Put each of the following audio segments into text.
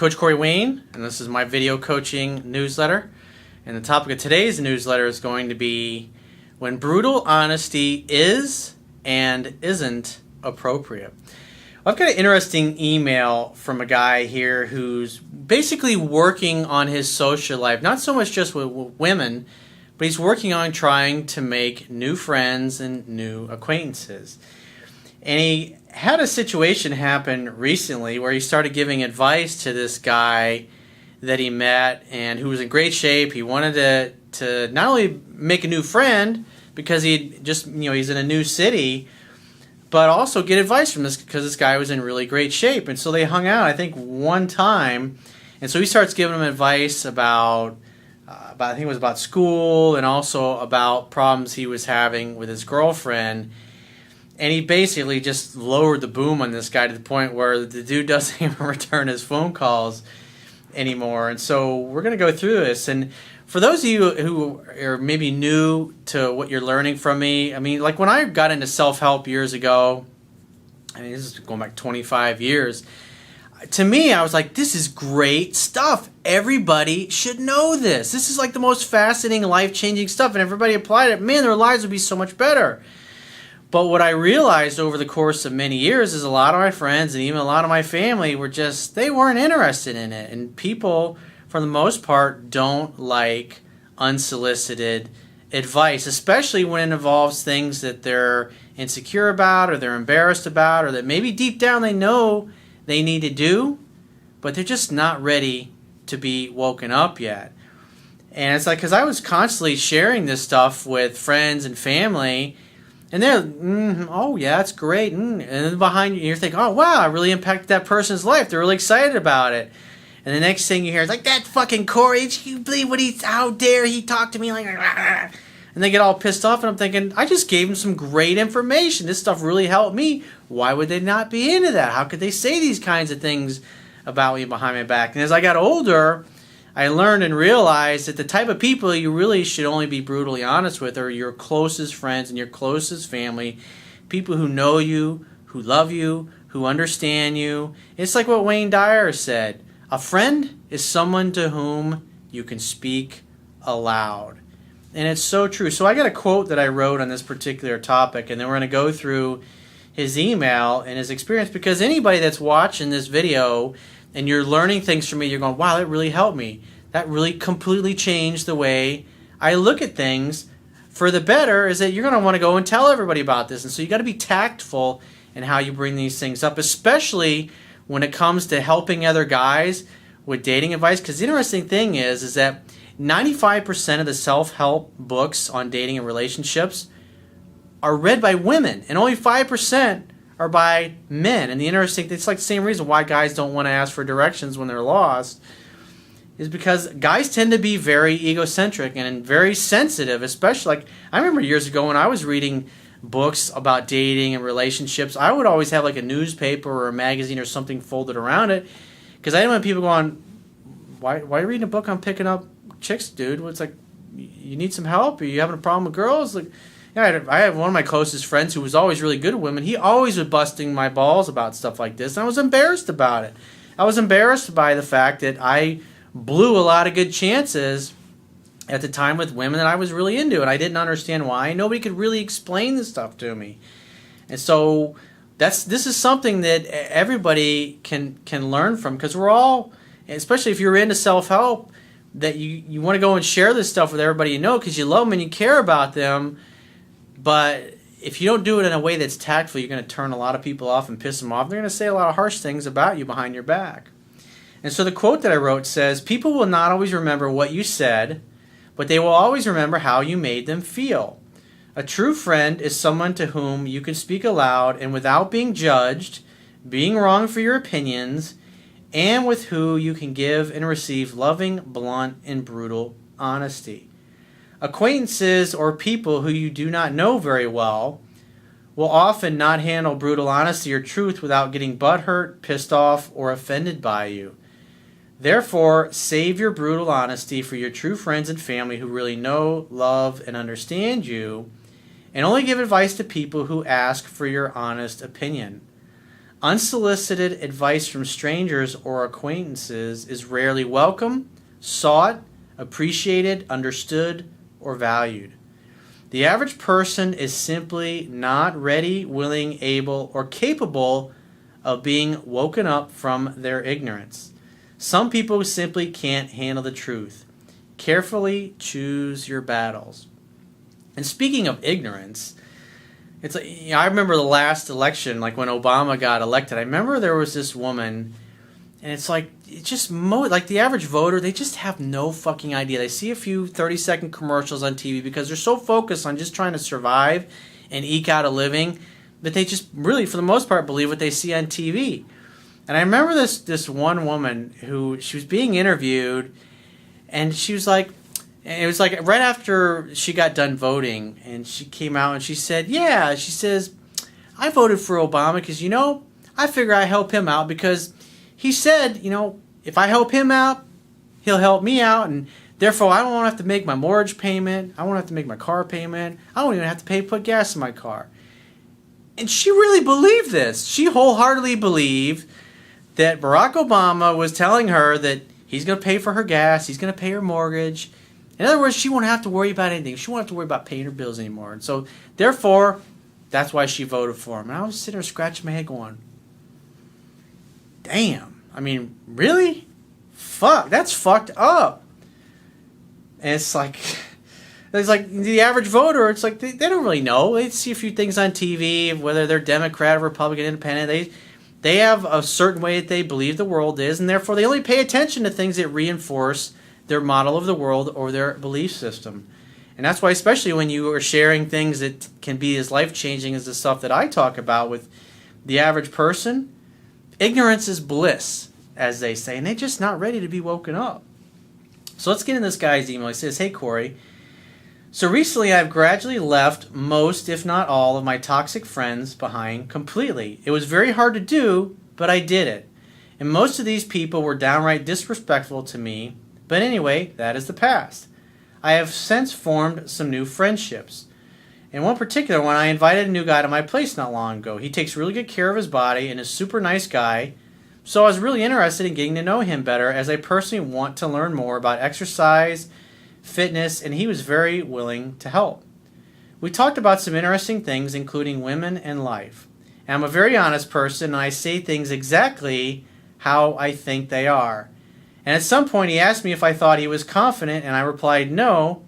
Coach Corey Wayne, and this is my video coaching newsletter. And the topic of today's newsletter is going to be when brutal honesty is and isn't appropriate. I've got an interesting email from a guy here who's basically working on his social life, not so much just with women, but he's working on trying to make new friends and new acquaintances. And he had a situation happen recently where he started giving advice to this guy that he met and who was in great shape. He wanted to not only make a new friend because he's in a new city, but also get advice from this because this guy was in really great shape. And so they hung out, I think, one time. And so he starts giving him advice about I think it was about school and also about problems he was having with his girlfriend. And he basically just lowered the boom on this guy to the point where the dude doesn't even return his phone calls anymore. And so we're going to go through this. And for those of you who are maybe new to what you're learning from me, I mean, like when I got into self-help years ago, I mean, this is going back 25 years, to me, I was like, this is great stuff. Everybody should know this. This is like the most fascinating, life-changing stuff. And everybody applied it. Man, their lives would be so much better. But what I realized over the course of many years is a lot of my friends and even a lot of my family they weren't interested in it. And people, for the most part, don't like unsolicited advice, especially when it involves things that they're insecure about or they're embarrassed about or that maybe deep down they know they need to do, but they're just not ready to be woken up yet. And it's like, because I was constantly sharing this stuff with friends and family, and they're, oh yeah, that's great. And then behind you, you're thinking, oh wow, I really impacted that person's life. They're really excited about it. And the next thing you hear is like, that fucking Corey, do you believe how dare he talk to me like that? And they get all pissed off, and I'm thinking, I just gave him some great information. This stuff really helped me. Why would they not be into that? How could they say these kinds of things about me behind my back? And as I got older, I learned and realized that the type of people you really should only be brutally honest with are your closest friends and your closest family, people who know you, who love you, who understand you. It's like what Wayne Dyer said, a friend is someone to whom you can speak aloud. And it's so true. So I got a quote that I wrote on this particular topic, and then we're going to go through his email and his experience, because anybody that's watching this video and you're learning things from me, you're going, wow, that really helped me. That really completely changed the way I look at things for the better, is that you're going to want to go and tell everybody about this. And so you got to be tactful in how you bring these things up, especially when it comes to helping other guys with dating advice. Because the interesting thing is that 95% of the self-help books on dating and relationships are read by women, and only 5% are by men. And the interesting thing, it's like the same reason why guys don't want to ask for directions when they're lost, is because guys tend to be very egocentric and very sensitive, especially like I remember years ago when I was reading books about dating and relationships, I would always have like a newspaper or a magazine or something folded around it, because I didn't want people going, why are you reading a book on picking up chicks, dude? It's like, you need some help? Are you having a problem with girls? Like, yeah, I have one of my closest friends who was always really good at women. He always was busting my balls about stuff like this, and I was embarrassed about it. I was embarrassed by the fact that I blew a lot of good chances at the time with women that I was really into, and I didn't understand why. Nobody could really explain this stuff to me. And so this is something that everybody can learn from, because we're all, especially if you're into self-help, that you want to go and share this stuff with everybody you know because you love them and you care about them. But if you don't do it in a way that's tactful, you're going to turn a lot of people off and piss them off. They're going to say a lot of harsh things about you behind your back. And so the quote that I wrote says, people will not always remember what you said, but they will always remember how you made them feel. A true friend is someone to whom you can speak aloud and without being judged, being wrong for your opinions, and with who you can give and receive loving, blunt, and brutal honesty. Acquaintances or people who you do not know very well will often not handle brutal honesty or truth without getting butthurt, pissed off, or offended by you. Therefore, save your brutal honesty for your true friends and family who really know, love, and understand you, and only give advice to people who ask for your honest opinion. Unsolicited advice from strangers or acquaintances is rarely welcome, sought, appreciated, understood, or valued. The average person is simply not ready, willing, able, or capable of being woken up from their ignorance. Some people simply can't handle the truth. Carefully choose your battles. And speaking of ignorance, it's like, I remember the last election, like when Obama got elected. I remember there was this woman, and it's like, like the average voter, they just have no fucking idea. They see a few 30-second commercials on TV because they're so focused on just trying to survive and eke out a living that they just really, for the most part, believe what they see on TV. And I remember this one woman who, she was being interviewed, and she was like, and it was like right after she got done voting, and she came out and she said, yeah, she says, I voted for Obama because, I figure I help him out because he said, if I help him out, he'll help me out, and therefore I won't have to make my mortgage payment, I won't have to make my car payment, I won't even have to put gas in my car. And she really believed this. She wholeheartedly believed that Barack Obama was telling her that he's going to pay for her gas, he's going to pay her mortgage. In other words, she won't have to worry about anything. She won't have to worry about paying her bills anymore. And so, therefore, that's why she voted for him. And I was sitting there scratching my head going, damn. I mean, really? Fuck. That's fucked up. And it's like the average voter, it's like they don't really know. They see a few things on TV, whether they're Democrat or Republican, Independent. They have a certain way that they believe the world is, and therefore they only pay attention to things that reinforce their model of the world or their belief system. And that's why, especially when you are sharing things that can be as life-changing as the stuff that I talk about with the average person, ignorance is bliss, as they say, and they're just not ready to be woken up. So let's get in this guy's email. He says, hey, Corey. So recently I've gradually left most, if not all, of my toxic friends behind completely. It was very hard to do, but I did it. And most of these people were downright disrespectful to me. But anyway, that is the past. I have since formed some new friendships. In one particular one, I invited a new guy to my place not long ago. He takes really good care of his body and is a super nice guy. So I was really interested in getting to know him better, as I personally want to learn more about exercise, fitness, and he was very willing to help. We talked about some interesting things, including women and life. And I'm a very honest person, and I say things exactly how I think they are. And at some point he asked me if I thought he was confident, and I replied no,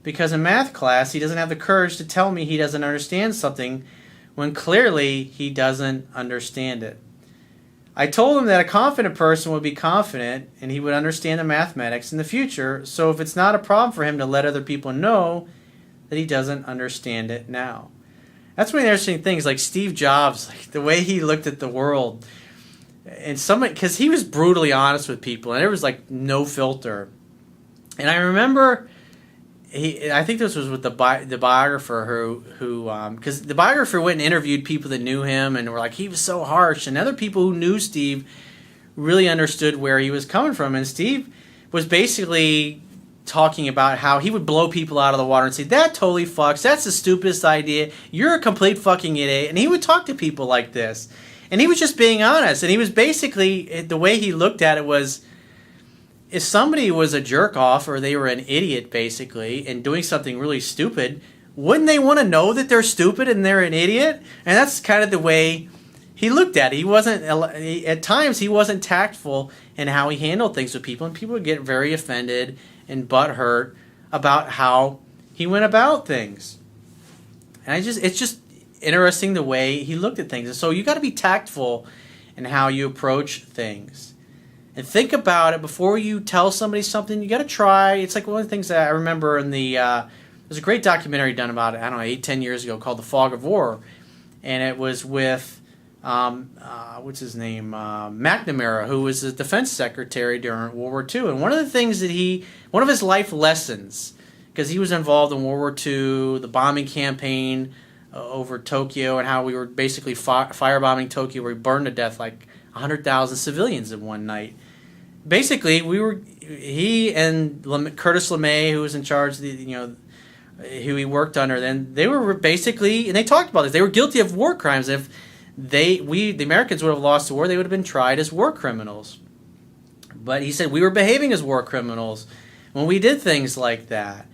because in math class he doesn't have the courage to tell me he doesn't understand something when clearly he doesn't understand it. I told him that a confident person would be confident and he would understand the mathematics in the future, so if it's not a problem for him to let other people know that he doesn't understand it now. That's one of the interesting things, like Steve Jobs, like the way he looked at the world. And because he was brutally honest with people, and there was like no filter. And I remember, I think this was with the biographer because the biographer went and interviewed people that knew him and were like, he was so harsh. And other people who knew Steve really understood where he was coming from. And Steve was basically talking about how he would blow people out of the water and say, that totally fucks, that's the stupidest idea, you're a complete fucking idiot. And he would talk to people like this. And he was just being honest. And he was basically, the way he looked at it was, if somebody was a jerk-off or they were an idiot, basically, and doing something really stupid, wouldn't they want to know that they're stupid and they're an idiot? And that's kind of the way he looked at it. At times, he wasn't tactful in how he handled things with people, and people would get very offended and butthurt about how he went about things. And it's just interesting the way he looked at things. And so you got to be tactful in how you approach things. And think about it before you tell somebody something. You got to try. It's like one of the things that I remember in there's a great documentary done about it, I don't know, 8-10 years ago, called The Fog of War. And it was with, what's his name, McNamara, who was the defense secretary during World War II. And one of the things that one of his life lessons, because he was involved in World War II, the bombing campaign over Tokyo, and how we were basically firebombing Tokyo, where we burned to death like 100,000 civilians in one night. Basically, he and Curtis LeMay, who was in charge of who he worked under then, they were basically, and they talked about this, they were guilty of war crimes. If the Americans would have lost the war. They would have been tried as war criminals. But he said we were behaving as war criminals when we did things like that.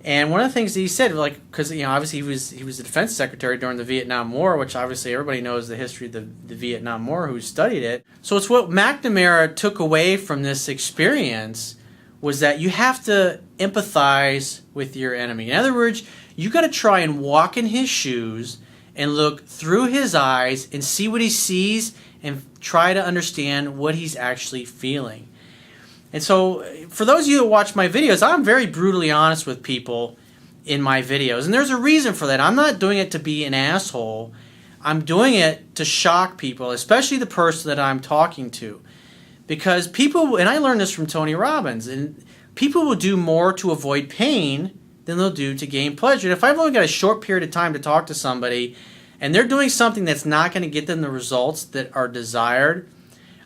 And one of the things that he said, like, because obviously he was the defense secretary during the Vietnam War, which obviously everybody knows the history of the Vietnam War who studied it. So it's what McNamara took away from this experience was that you have to empathize with your enemy. In other words, you got to try and walk in his shoes and look through his eyes and see what he sees and try to understand what he's actually feeling. And so, for those of you that watch my videos, I'm very brutally honest with people in my videos. And there's a reason for that. I'm not doing it to be an asshole. I'm doing it to shock people, especially the person that I'm talking to. Because people, and I learned this from Tony Robbins, and people will do more to avoid pain than they'll do to gain pleasure. And if I've only got a short period of time to talk to somebody, and they're doing something that's not going to get them the results that are desired,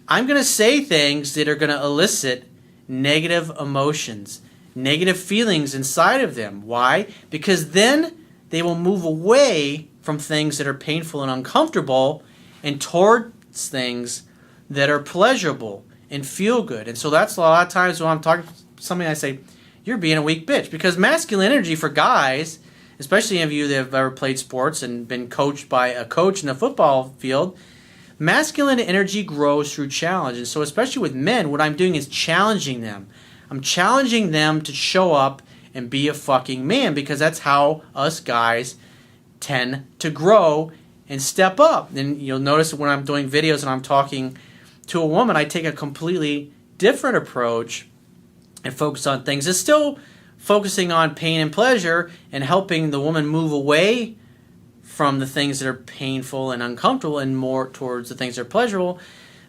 I'm going to say things that are going to elicit negative emotions, negative feelings inside of them. Why? Because then they will move away from things that are painful and uncomfortable and towards things that are pleasurable and feel good. And so that's a lot of times when I'm talking to somebody, I say, you're being a weak bitch. Because masculine energy for guys, especially any of you that have ever played sports and been coached by a coach in the football field, masculine energy grows through challenge. And so especially with men, what I'm doing is challenging them. I'm challenging them to show up and be a fucking man, because that's how us guys tend to grow and step up. And you'll notice when I'm doing videos and I'm talking to a woman, I take a completely different approach and focus on things. It's still focusing on pain and pleasure and helping the woman move away from the things that are painful and uncomfortable and more towards the things that are pleasurable.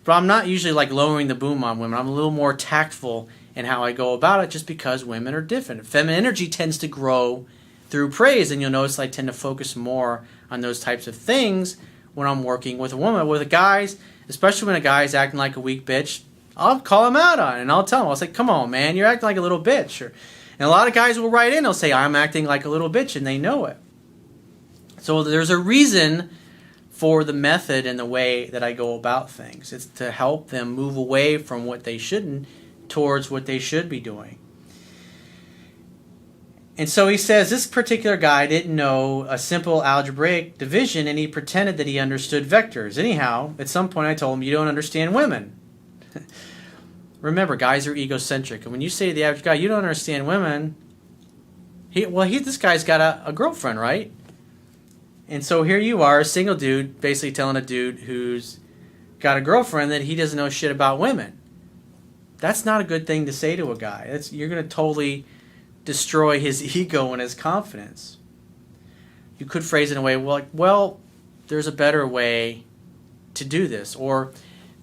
But I'm not usually like lowering the boom on women. I'm a little more tactful in how I go about it, just because women are different. Feminine energy tends to grow through praise, and you'll notice I tend to focus more on those types of things when I'm working with a woman. With the guys, especially when a guy's acting like a weak bitch, I'll call him out on it, and I'll tell him, I'll say, come on, man, you're acting like a little bitch. And a lot of guys will write in, they'll say, I'm acting like a little bitch, and they know it. So there's a reason for the method and the way that I go about things. It's to help them move away from what they shouldn't towards what they should be doing. And so he says this particular guy didn't know a simple algebraic division, and he pretended that he understood vectors. Anyhow, at some point I told him, you don't understand women. Remember, guys are egocentric. And when you say to the average guy, you don't understand women, this guy's got a girlfriend, right? And so here you are, a single dude, basically telling a dude who's got a girlfriend that he doesn't know shit about women. That's not a good thing to say to a guy. You're going to totally destroy his ego and his confidence. You could phrase it in a way like, well, there's a better way to do this. Or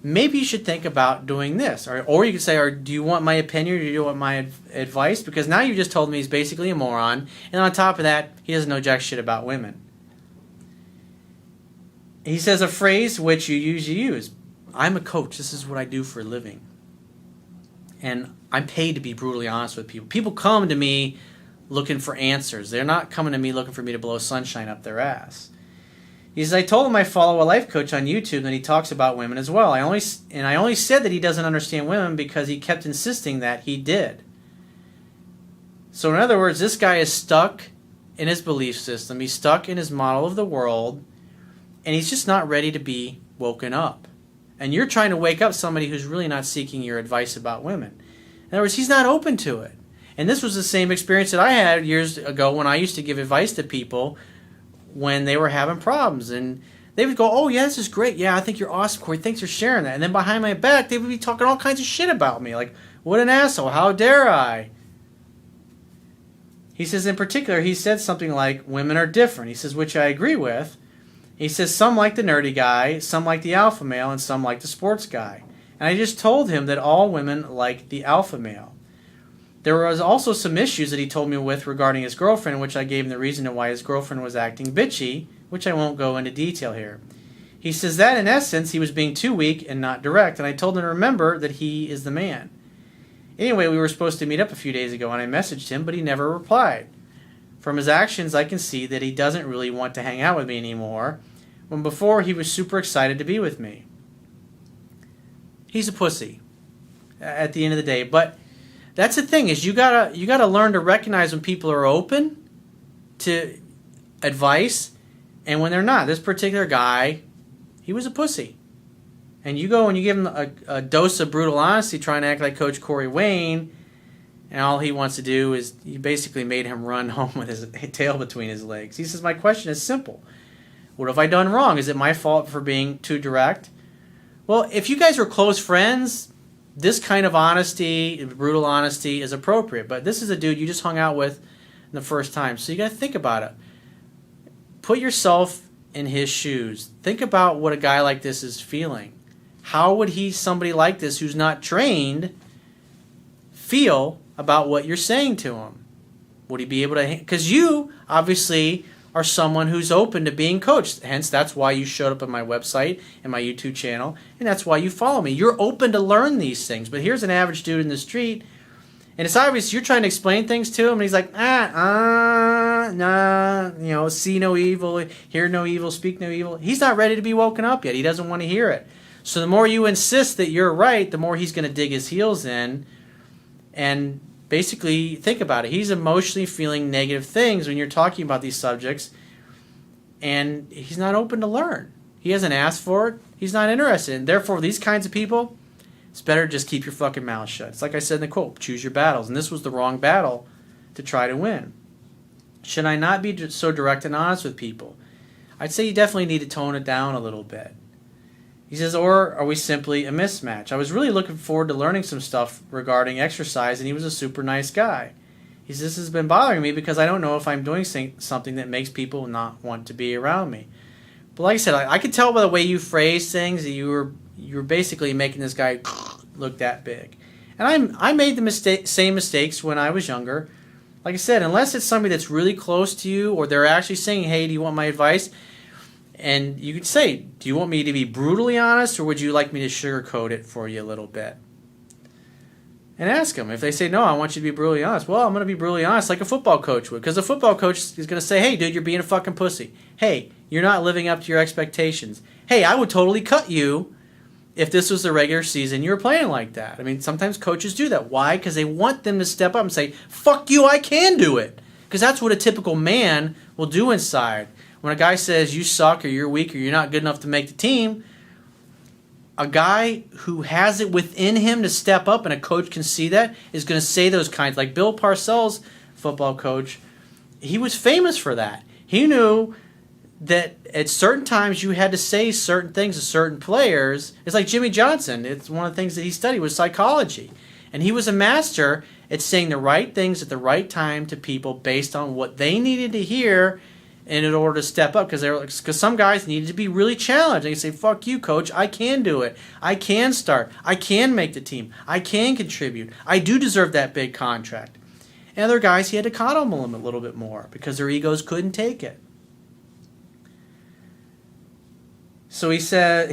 maybe you should think about doing this. Or you could say, or do you want my opinion, or do you want my advice? Because now you just told me he's basically a moron. And on top of that, he doesn't know jack shit about women. He says a phrase which you usually use. I'm a coach. This is what I do for a living. And I'm paid to be brutally honest with people. People come to me looking for answers. They're not coming to me looking for me to blow sunshine up their ass. He says, I told him I follow a life coach on YouTube and he talks about women as well. I only said that he doesn't understand women because he kept insisting that he did. So in other words, this guy is stuck in his belief system. He's stuck in his model of the world. And he's just not ready to be woken up. And you're trying to wake up somebody who's really not seeking your advice about women. In other words, he's not open to it. And this was the same experience that I had years ago when I used to give advice to people when they were having problems. And they would go, oh, yeah, this is great. Yeah, I think you're awesome, Corey. Thanks for sharing that. And then behind my back, they would be talking all kinds of shit about me. Like, what an asshole. How dare I? He says, in particular, he said something like, women are different. He says, which I agree with. He says some like the nerdy guy, some like the alpha male, and some like the sports guy. And I just told him that all women like the alpha male. There was also some issues that he told me with regarding his girlfriend, in which I gave him the reason why his girlfriend was acting bitchy, which I won't go into detail here. He says that, in essence, he was being too weak and not direct, and I told him to remember that he is the man. Anyway, we were supposed to meet up a few days ago, and I messaged him, but he never replied. From his actions, I can see that he doesn't really want to hang out with me anymore, when before he was super excited to be with me. He's a pussy at the end of the day. But that's the thing, is you gotta learn to recognize when people are open to advice and when they're not. This particular guy, he was a pussy. And you go and you give him a dose of brutal honesty trying to act like Coach Corey Wayne, and all he wants to do is, you basically made him run home with his tail between his legs. He says, my question is simple. What have I done wrong? Is it my fault for being too direct? Well, if you guys were close friends, this kind of honesty, brutal honesty, is appropriate. But this is a dude you just hung out with the first time. So you got to think about it. Put yourself in his shoes. Think about what a guy like this is feeling. How would somebody like this who's not trained, feel about what you're saying to him? Would he be able to? Because you obviously are someone who's open to being coached. Hence, that's why you showed up on my website and my YouTube channel, and that's why you follow me. You're open to learn these things. But here's an average dude in the street, and it's obvious you're trying to explain things to him, and he's like, nah, see no evil, hear no evil, speak no evil. He's not ready to be woken up yet. He doesn't want to hear it. So the more you insist that you're right, the more he's going to dig his heels in. And basically, think about it. He's emotionally feeling negative things when you're talking about these subjects, and he's not open to learn. He hasn't asked for it. He's not interested. And therefore, these kinds of people, it's better to just keep your fucking mouth shut. It's like I said in the quote, choose your battles. And this was the wrong battle to try to win. Should I not be so direct and honest with people? I'd say you definitely need to tone it down a little bit. He says, or are we simply a mismatch? I was really looking forward to learning some stuff regarding exercise, and he was a super nice guy. He says, this has been bothering me because I don't know if I'm doing something that makes people not want to be around me. But like I said, I could tell by the way you phrase things that you were basically making this guy look that big. And I made the same mistakes when I was younger. Like I said, unless it's somebody that's really close to you, or they're actually saying, hey, do you want my advice? And you could say, do you want me to be brutally honest, or would you like me to sugarcoat it for you a little bit? And ask them. If they say, no, I want you to be brutally honest, well, I'm going to be brutally honest like a football coach would. Because a football coach is going to say, hey, dude, you're being a fucking pussy. Hey, you're not living up to your expectations. Hey, I would totally cut you if this was the regular season you were playing like that. I mean, sometimes coaches do that. Why? Because they want them to step up and say, fuck you, I can do it. Because that's what a typical man will do inside. When a guy says you suck or you're weak or you're not good enough to make the team, a guy who has it within him to step up, and a coach can see that, is going to say those kinds. Like Bill Parcells, football coach, he was famous for that. He knew that at certain times you had to say certain things to certain players. It's like Jimmy Johnson. It's one of the things that he studied was psychology. And he was a master at saying the right things at the right time to people based on what they needed to hear in order to step up, because some guys needed to be really challenged. They say, fuck you, coach, I can do it. I can start. I can make the team. I can contribute. I do deserve that big contract. And other guys, he had to coddle them a little bit more because their egos couldn't take it. So he said,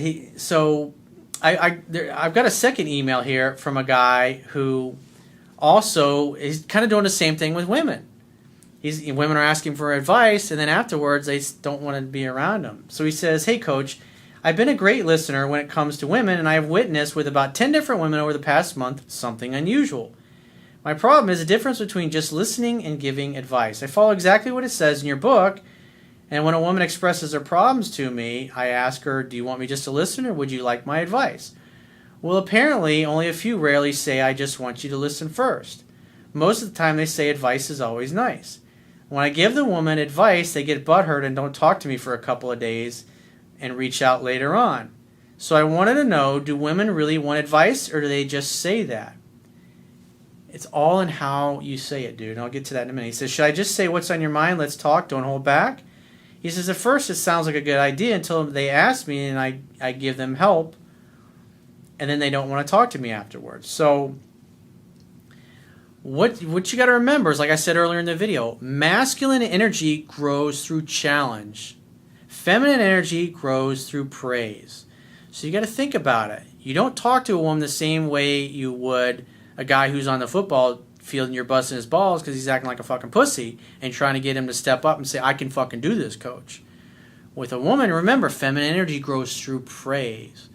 I've got a second email here from a guy who also is kind of doing the same thing with women. Women are asking for advice, and then afterwards they don't want to be around him. So he says, hey, coach, I've been a great listener when it comes to women, and I have witnessed with about 10 different women over the past month something unusual. My problem is the difference between just listening and giving advice. I follow exactly what it says in your book, and when a woman expresses her problems to me, I ask her, do you want me just to listen, or would you like my advice? Well, apparently, only a few rarely say, I just want you to listen first. Most of the time, they say advice is always nice. When I give the woman advice, they get butthurt and don't talk to me for a couple of days and reach out later on. So I wanted to know, do women really want advice, or do they just say that? It's all in how you say it, dude. And I'll get to that in a minute. He says, should I just say what's on your mind? Let's talk. Don't hold back. He says, at first it sounds like a good idea until they ask me and I give them help, and then they don't want to talk to me afterwards. So what you got to remember is, like I said earlier in the video, masculine energy grows through challenge. Feminine energy grows through praise. So you got to think about it. You don't talk to a woman the same way you would a guy who's on the football field and you're busting his balls because he's acting like a fucking pussy and trying to get him to step up and say, I can fucking do this, coach. With a woman, remember, feminine energy grows through praise.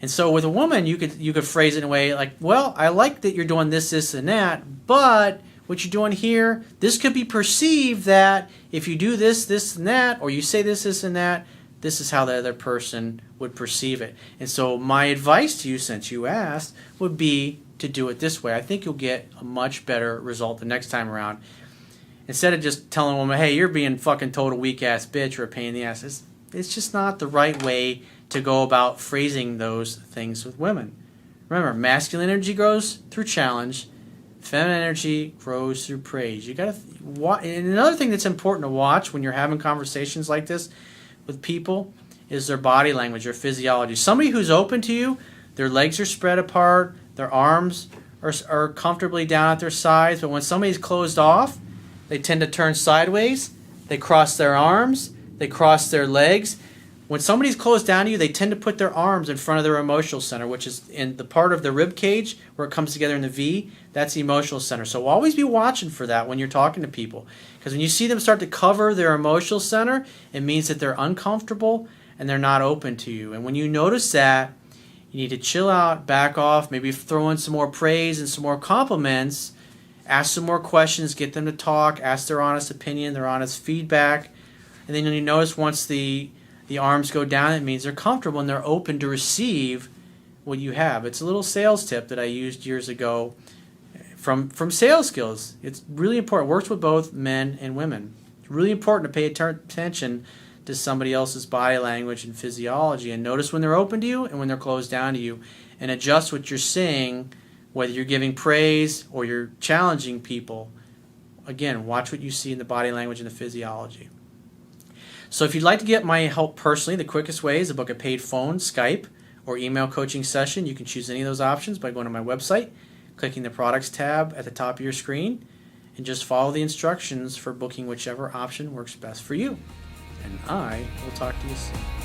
And so with a woman, you could phrase it in a way like, well, I like that you're doing this, this, and that, but what you're doing here, this could be perceived that if you do this, this, and that, or you say this, this, and that, this is how the other person would perceive it. And so my advice to you, since you asked, would be to do it this way. I think you'll get a much better result the next time around. Instead of just telling a woman, hey, you're being fucking total weak-ass bitch or a pain in the ass, it's just not the right way to go about phrasing those things with women. Remember, masculine energy grows through challenge. Feminine energy grows through praise. You gotta and another thing that's important to watch when you're having conversations like this with people is their body language, their physiology. Somebody who's open to you, their legs are spread apart, their arms are comfortably down at their sides, but when somebody's closed off, they tend to turn sideways, they cross their arms, they cross their legs. When somebody's closed down to you, they tend to put their arms in front of their emotional center, which is in the part of the rib cage where it comes together in the V. That's the emotional center. So always be watching for that when you're talking to people. Because when you see them start to cover their emotional center, it means that they're uncomfortable and they're not open to you. And when you notice that, you need to chill out, back off, maybe throw in some more praise and some more compliments, ask some more questions, get them to talk, ask their honest opinion, their honest feedback. And then you notice once the arms go down, it means they're comfortable and they're open to receive what you have. It's a little sales tip that I used years ago from sales skills. It's really important. It works with both men and women. It's really important to pay attention to somebody else's body language and physiology and notice when they're open to you and when they're closed down to you and adjust what you're saying, whether you're giving praise or you're challenging people. Again, watch what you see in the body language and the physiology. So if you'd like to get my help personally, the quickest way is to book a paid phone, Skype, or email coaching session. You can choose any of those options by going to my website, clicking the products tab at the top of your screen, and just follow the instructions for booking whichever option works best for you. And I will talk to you soon.